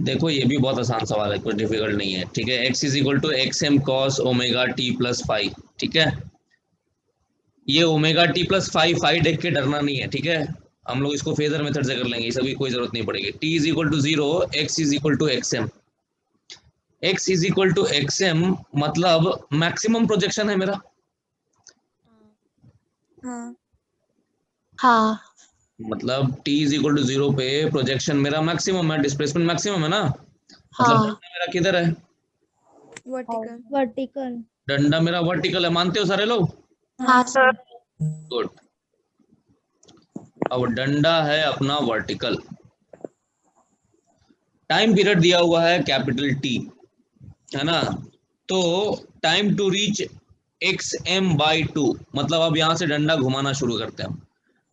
देखो ये भी बहुत आसान सवाल है, कुछ डिफिकल्ट नहीं है, ठीक है। x is equal to x m cos omega t plus five, ठीक है। ये omega t plus five five देख के डरना नहीं है, ठीक है। हम लोग इसको फेजर मेथड से कर लेंगे, इसकी कोई जरूरत नहीं पड़ेगी। t is equal to zero, x is equal to x m. x is equal to x m मतलब मैक्सिमम प्रोजेक्शन है मेरा। हाँ हाँ मतलब t is equal to zero पे प्रोजेक्शन मेरा मैक्सिमम है, डिस्प्लेसमेंट मैक्सिमम है ना। मतलब हाँ डंडा मेरा किधर है? वर्टिकल। वर्टिकल। डंडा मेरा वर्टिकल है, मानते हो सारे लोग? हाँ सर। गुड। अब डंडा है अपना वर्टिकल, टाइम पीरियड दिया हुआ है कैपिटल टी, है ना। तो time to reach x M by two, मतलब अब यहाँ से डंडा घुमाना शुरू करते हैं।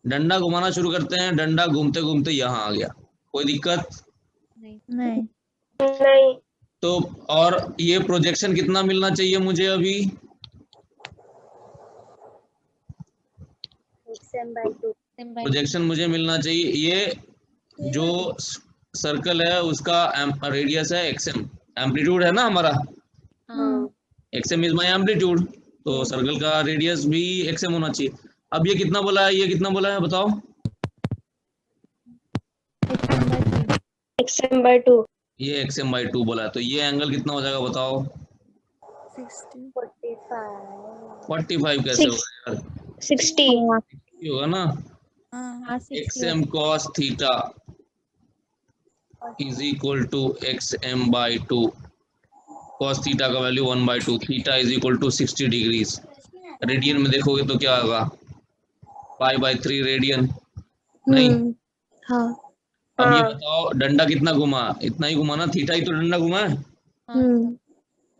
डंडा घुमाना शुरू करते हैं, डंडा घूमते घूमते यहाँ आ गया, कोई दिक्कत नहीं। तो। और ये प्रोजेक्शन कितना मिलना चाहिए मुझे अभी? प्रोजेक्शन मुझे मिलना चाहिए, ये जो सर्कल है उसका रेडियस है एक्सएम, एम्पलीट्यूड है ना हमारा, एक्सएम इज माय एम्पलीट्यूड, तो सर्कल का रेडियस भी एक्सएम होना चाहिए। अब ये कितना बोला है, ये कितना बोला है बताओ? XM by two. ये एक्सएम बाई टू बोला है, तो ये एंगल कितना हो जाएगा बताओ? 60। 45 कैसे होगा यार? 60 ये होगा ना, हाँ XM cos theta is equal to x M by two. Cos theta का value 1/2, theta is equal to 60 degrees. Radian में देखोगे तो क्या होगा? पाई/3 रेडियन, नहीं? हाँ। अब ये बताओ डंडा कितना घुमा? इतना ही घुमा ना, थीटा ही तो डंडा घुमा है।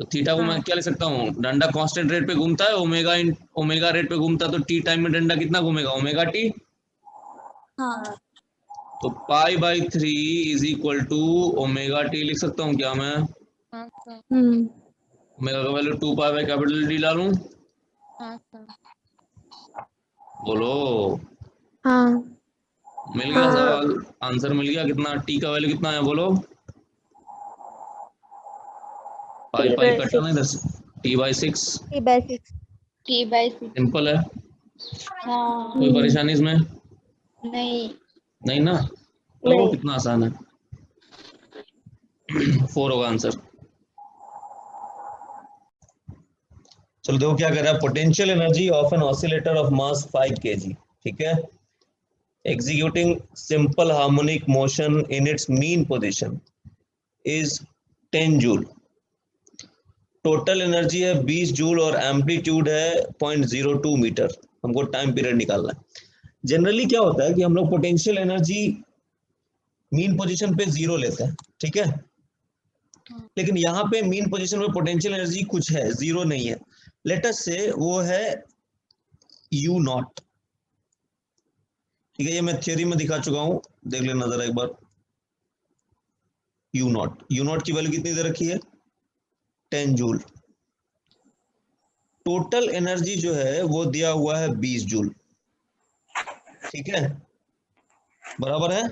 तो थीटा को मैं क्या लिख सकता हूँ? डंडा कांस्टेंट रेट पे घूमता है, ओमेगा इन ओमेगा रेट पे घूमता है, तो टी टाइम में डंडा कितना घूमेगा? Omega T. हाँ तो पाई/3 is equal to omega T लिख सकता हूँ क्या मैं? ओमेगा का value 2 pi by capital D डालूं? बोलो। हाँ। मिल गया सवाल, आंसर मिल गया। कितना टी का वैल्यू कितना है बोलो? पाई पाई कटा ना इधर से, t/6। सिंपल है, कोई परेशानी इसमें नहीं ना? तो कितना आसान है, 4 होगा आंसर। चलो देखो क्या कर रहा है। Potential energy of an oscillator of mass 5 kg, ठीक है, executing simple harmonic motion in its mean position is 10 joule. Total energy है 20 जूल और एम्पलीट्यूड है 0.02 मीटर। हमको टाइम पीरियड निकालना है। जनरली क्या होता है कि हम लोग पोटेंशियल एनर्जी मीन पोजीशन पे 0 लेते हैं, ठीक है। लेकिन यहाँ पे मीन पोजीशन पे पोटेंशियल एनर्जी कुछ है, 0 नहीं है। लेट अस से वो है U नॉट, ठीक है। ये मैं थ्योरी में दिखा चुका हूं, देख लेना जरा एक बार। यू नॉट की वैल्यू कितनी दे रखी है? 10 जूल। टोटल एनर्जी जो है वो दिया हुआ है 20 जूल, ठीक है, बराबर है।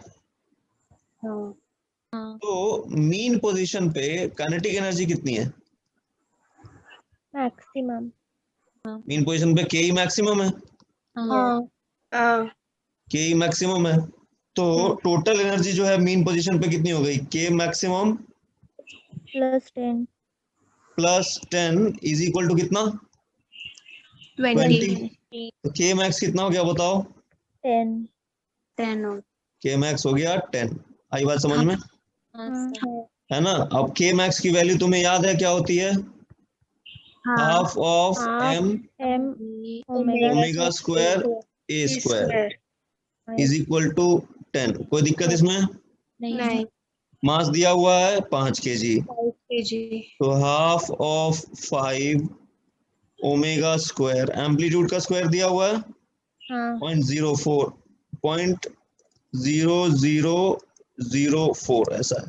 तो मीन पोजीशन पे काइनेटिक एनर्जी कितनी है? मैक्सिमम। मीन पोजीशन पे के मैक्सिमम है, के मैक्सिमम है। तो टोटल एनर्जी जो है मीन पोजीशन पे कितनी हो गई? K maximum +10 plus 10 is equal to कितना? 20। तो के मैक्स कितना हो गया बताओ? 10 के मैक्स हो गया 10। आई बात समझ में? है ना। अब के मैक्स की वैल्यू तुम्हें याद है क्या होती है? Half of m omega square a square is equal to 10। कोई दिक्कत इसमें? नहीं। मास दिया हुआ है 5 kg, 5 kg। तो half of 5 omega square, amplitude का स्क्वायर दिया हुआ है 0.04, 0.0004 ऐसा है,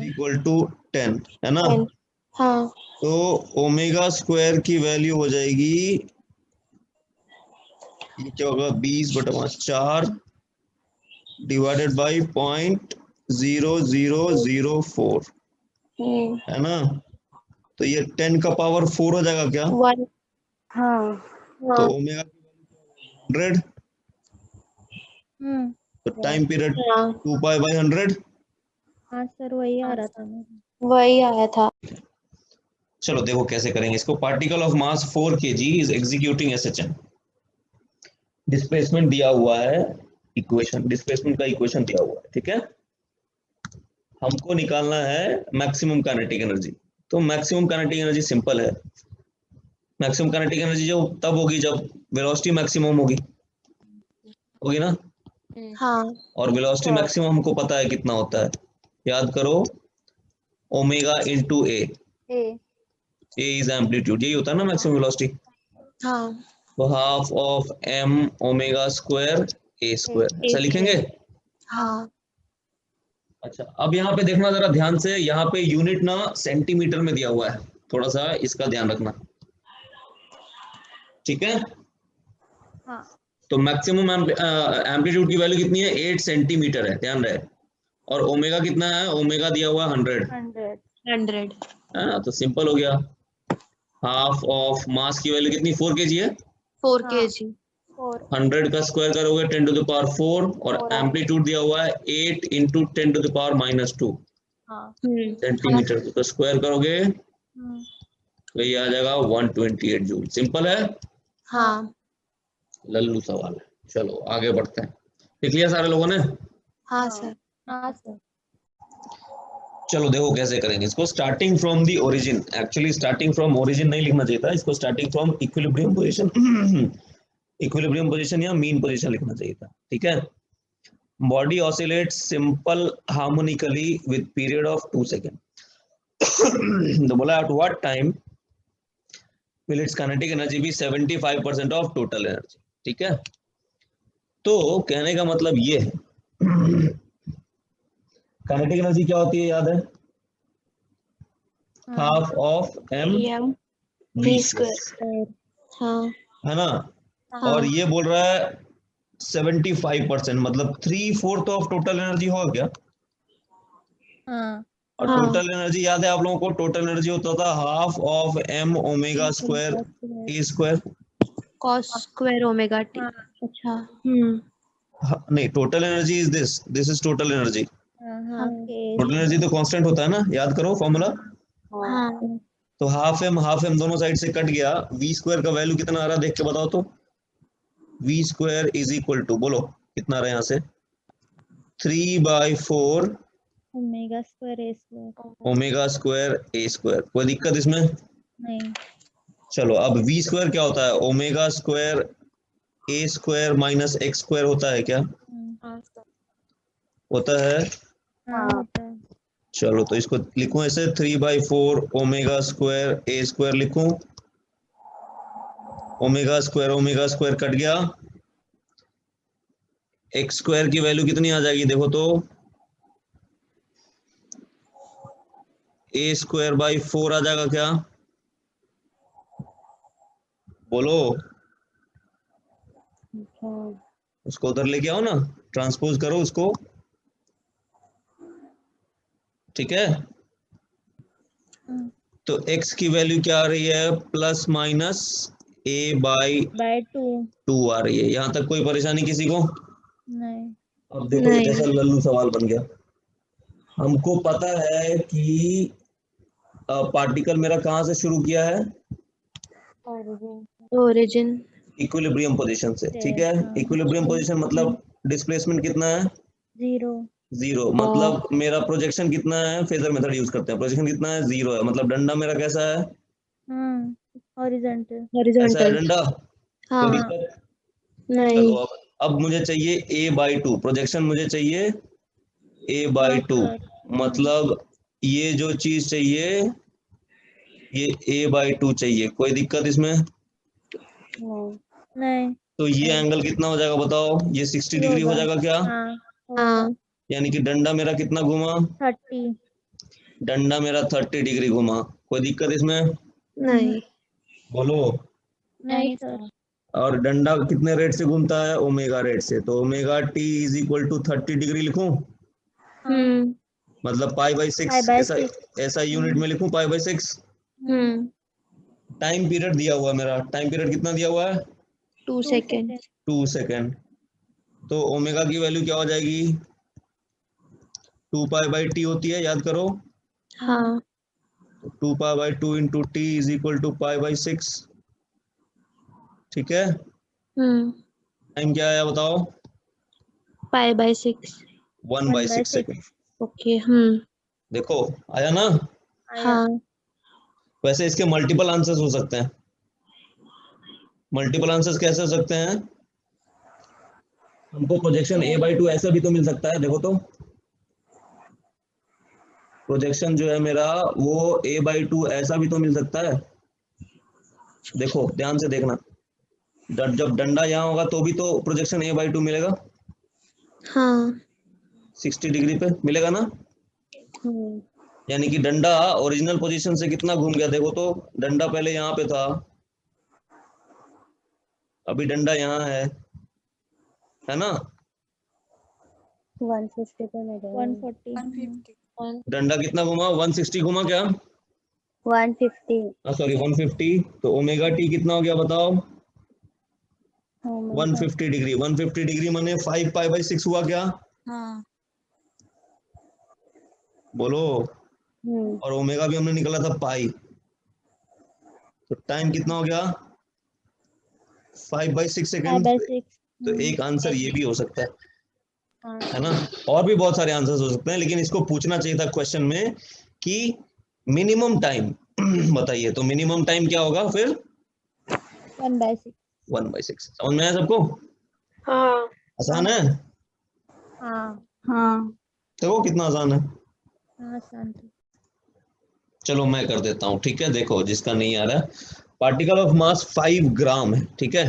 इक्वल टू 10, है ना। तो ओमेगा स्क्वायर की वैल्यू हो जाएगी, ये क्या होगा, 20/4 डिवाइडेड बाई 0.04, 0.0004 है ना, तो ये 10 का पावर 4 हो जाएगा क्या? 1 हाँ तो ओमेगा 100, तो टाइम पीरियड 2 पाई बाई 100। हाँ सर वही आ रहा था मेरे। वही आया था। चलो देखो कैसे करेंगे इसको। Particle of mass 4 kg is executing SHM। Displacement दिया हुआ है, इक्वेशन, डिस्प्लेसमेंट का इक्वेशन दिया हुआ है, ठीक है। हमको निकालना है मैक्सिमम काइनेटिक एनर्जी। तो मैक्सिमम काइनेटिक एनर्जी सिंपल है। मैक्सिमम काइनेटिक एनर्जी जो तब होगी जब वेलोसिटी मैक्सिमम होगी ना। हाँ और वेलोसिटी मैक्सिमम हमको पता है कितना होता है, याद करो, omega into A is amplitude, यही होता है ना मैक्सिमम वेलोसिटी। हाँ तो half of m omega square a square, ऐसा लिखेंगे। हाँ अच्छा, अब यहाँ पे देखना जरा ध्यान से, यहाँ पे यूनिट ना सेंटीमीटर में दिया हुआ है, थोड़ा सा इसका ध्यान रखना, ठीक है। हाँ तो मैक्सिमम एम्पलीट्यूड की वैल्यू कितनी है? 8 सेंटीमीटर है, ध्यान रहे। और ओमेगा कितना है? ओमेगा दिया हुआ 100 100 है ना, तो सिंपल हो गया। हाफ ऑफ मास की वैल्यू कितनी? 4 kg है। 4 kg 100 का स्क्वायर करोगे 10 to the power 4, और एम्पलीट्यूड दिया हुआ है 8 into 10 to the power -2 centimetre, तो स्क्वायर करोगे तो ये आ जाएगा 128 जूल। सिंपल है, हाँ लल्लू सवाल है। चलो आगे बढ़ते हैं। लिख लिया सारे लोगों ने? हाँ सर। हाँ सर। चलो देखो कैसे करेंगे इसको। Starting from the origin, actually starting from origin नहीं लिखना चाहिए था इसको, starting from equilibrium position equilibrium position या मीन पोजीशन लिखना चाहिए था, ठीक है। Body oscillates simple harmonically with period of 2 second. तो बोला at what time will its kinetic energy be 75% of total energy, ठीक है। तो कहने का मतलब ये है, काइनेटिक एनर्जी क्या होती है याद है? Half of m v square, हाँ है ना। और ये बोल रहा है 75%, मतलब 3/4 ऑफ टोटल एनर्जी होगा क्या? हाँ और टोटल एनर्जी याद है आप लोगों को? टोटल एनर्जी होता था half of m omega square a square. cos square omega t. अच्छा नहीं, total energy is this is total energy. हाँ टोटल एनर्जी तो कांस्टेंट होता है ना, याद करो फॉर्मूला। हाँ तो हाफ एम दोनों साइड से कट गया, वी स्क्वायर का वैल्यू कितना आ रहा है देख के बताओ तो। V square is equal to, बोलो कितना आ रहा है यहाँ से? 3/4 omega square a square. Omega square a square. कोई दिक्कत इसमें? नहीं। चलो अब वी स्क्वायर क्या होता है? Omega square a square minus x square होता है क्या? होता है। हाँ होता है। चलो तो इसको लिखूं ऐसे, 3/4 ओमेगा स्क्वायर ए स्क्वायर लिखूं। ओमेगा स्क्वायर कट गया, एक्स स्क्वायर की वैल्यू कितनी आ जाएगी देखो तो? a स्क्वायर बाई 4 आ जाएगा क्या? बोलो, उसको उधर लेके आओ ना, ट्रांसपोज करो उसको, ठीक है। तो x की वैल्यू क्या आ रही है? प्लस माइनस a/2 आ रही है। यहां तक कोई परेशानी किसी को? नहीं। अब देखो ये कैसा लल्लू सवाल बन गया। हमको पता है कि पार्टिकल मेरा कहां से शुरू किया है? ओरिजिन इक्विलिब्रियम पोजीशन से, ठीक है। इक्विलिब्रियम पोजीशन मतलब डिस्प्लेसमेंट कितना है? 0। मतलब मेरा प्रोजेक्शन कितना है? फेजर मेथड यूज करते हैं, प्रोजेक्शन कितना है? 0 है। मतलब डंडा मेरा कैसा है? हॉरिजॉन्टल। ऐसा है डंडा। हाँ कोई दिक्कत? नहीं। चलो अब मुझे चाहिए a/2, प्रोजेक्शन मुझे चाहिए a/2, मतलब ये जो चीज चाहिए ये a/2 चाहिए। कोई दिक्कत इसमें? नहीं। तो ये एंगल कितना हो जाएगा बताओ? ये 60 डिग्री हो जाएगा क्या? हाँ यानी कि डंडा मेरा कितना घुमा? 30। डंडा मेरा 30 डिग्री घुमा। कोई दिक्कत इसमें? नहीं। बोलो। नहीं सर। और डंडा कितने रेट से घूमता है? ओमेगा रेट से। तो omega t is equal to 30 degree लिखूं? मतलब पाई बाई 6, by ऐसा 6. ऐसा यूनिट में लिखूं पाई बाई 6। टाइम पीरियड दिया हुआ है मेरा, टाइम पीरियड कितना दिया हुआ है? 2 सेकेंड। 2 सेकेंड। तो ओमेगा की वैल्यू क्या हो जाएगी? 2 पाई बाई टी होती है, याद करो। हाँ 2 pi by 2 into t is equal to pi by 6। ठीक है, टाइम क्या आया बताओ? Pi by 6। 1 by 6 second. Okay. देखो आया ना। हाँ वैसे इसके मल्टीपल आंसर्स हो सकते हैं। मल्टीपल आंसर्स कैसे हो सकते हैं? हमको प्रोजेक्शन a बाई 2 ऐसा भी तो मिल सकता है, देखो तो। प्रोजेक्शन जो है मेरा वो a बाई 2 ऐसा भी तो मिल सकता है। देखो ध्यान से देखना, जब डंडा यहाँ होगा तो भी तो प्रोजेक्शन a बाई 2 मिलेगा। हाँ 60 डिग्री पे मिलेगा ना। यानी कि डंडा ओरिजिनल पोजीशन से कितना घूम गया, देखो तो। डंडा पहले यहाँ पे था, अभी डंडा यहाँ है ना। 150 पे मिलेगा। 140. 150। डंडा कितना घुमा? 160 घुमा क्या? 150. सॉरी 150। तो ओमेगा टी कितना हो गया बताओ? 150 डिग्री। 150 डिग्री माने 5 पाई बाई 6 हुआ क्या? हाँ बोलो। और ओमेगा भी हमने निकाला था पाई। तो टाइम कितना हो गया? 5 बाई 6 सेकेंड। 5 by 6. तो एक आंसर ये भी हो सकता है ना। और भी बहुत सारे आंसर्स हो सकते हैं, लेकिन इसको पूछना चाहिए था क्वेश्चन में कि मिनिमम टाइम बताइए। तो मिनिमम टाइम क्या होगा फिर? 1 by 6. 1 बाई 6। समझ में आया सबको? हाँ आसान है? हाँ देखो कितना आसान है। शांति. चलो मैं कर देता हूँ, ठीक है। देखो जिसका नहीं आ रहा है, पार्टिकल ऑफ मास 5 ग्राम है, ठीक है।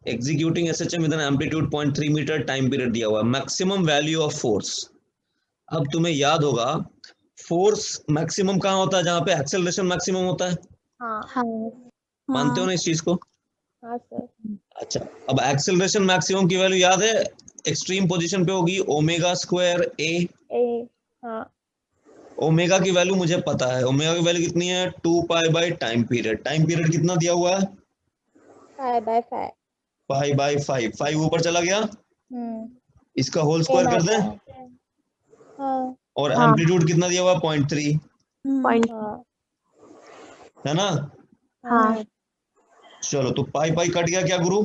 Executing SHM with an amplitude 0.3 metre, time period दिया हुआ है, मैक्सिमम वैल्यू ऑफ फोर्स। अब तुम्हें याद होगा फोर्स मैक्सिमम कहाँ होता है? जहां पे एक्सेलरेशन मैक्सिमम होता है। हाँ मानते हो ना इस चीज को? हाँ सर. अच्छा, अब एक्सेलरेशन मैक्सिमम की वैल्यू याद है? एक्सट्रीम पोजीशन पे होगी ओमेगा स्क्वायर ए। हाँ. ओमेगा की वैल्यू मुझे पता है। ओमेगा की वैल्यू कितनी है? 2 pi by time period. Time period कितना दिया हुआ है? 5 by 5. Pi by 5। 5 ऊपर चला गया, इसका होल 10 स्क्वायर कर आता दें। है. हाँ. और हाँ एम्पलीट्यूड कितना दिया हुआ है? 0.3, पॉइंट। हाँ. है ना। हाँ चलो तो पाई पाई कट गया क्या गुरु?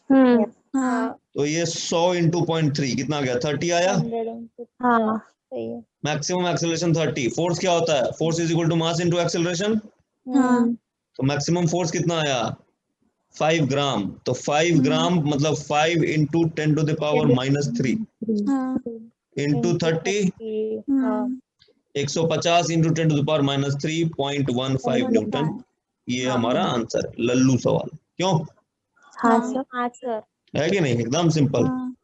हाँ तो ये 100 इंटू 0.3 कितना आ गया? 30 आया। 150. हाँ सही है. Maximum acceleration 30। फोर्स क्या होता है? Force is equal to mass into acceleration. हाँ तो मैक्सिमम फोर्स कितना आया? 5 ग्राम। तो 5 ग्राम मतलब 5 into 10 to the power minus 3 हाँ इंटू 30, हाँ. 150 into 10 to the power minus 3.15 newton. ये हमारा आंसर है। लल्लू सवाल क्यों हाँ सर। हाँ सर. है कि नहीं? एकदम सिंपल। हाँ